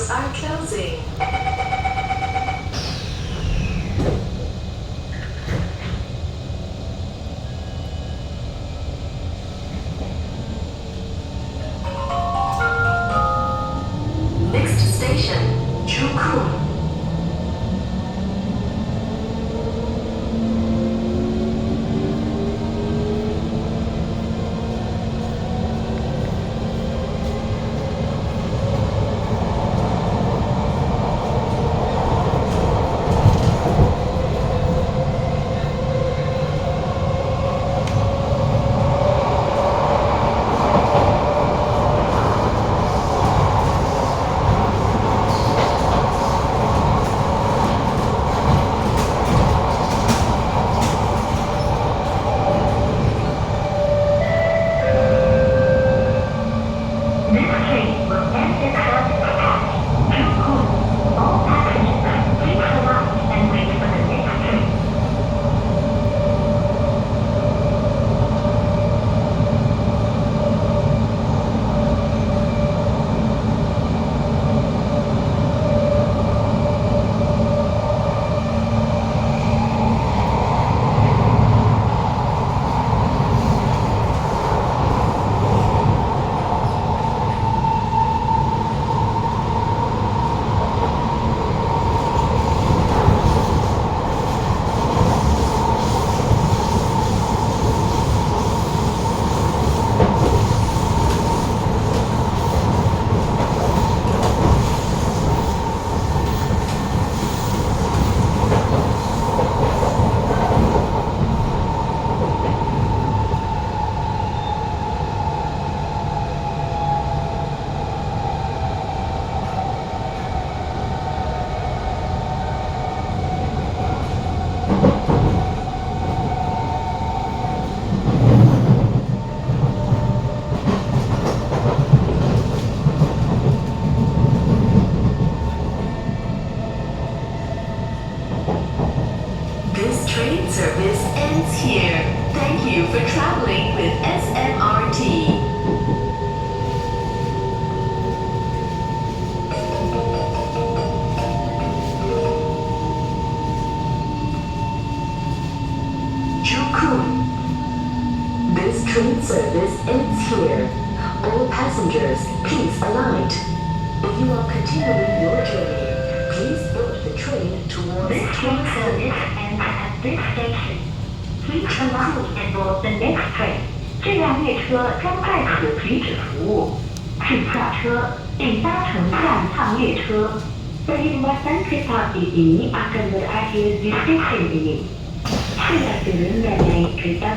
doors are closing. Next station, Joo Koon. This train service ends here. Thank you for traveling with SMRT. Joo Koon. This train service ends here. All passengers, please alight. If you are continuing your journey, please board the train towards This train service ends at this station. Please alight and board the next train. 这辆列车将在此停止服务，请下车并搭乘下一趟列车。Perkhidmatan kereta api ini akan berakhir di stesen ini. Sila turun dan naik kereta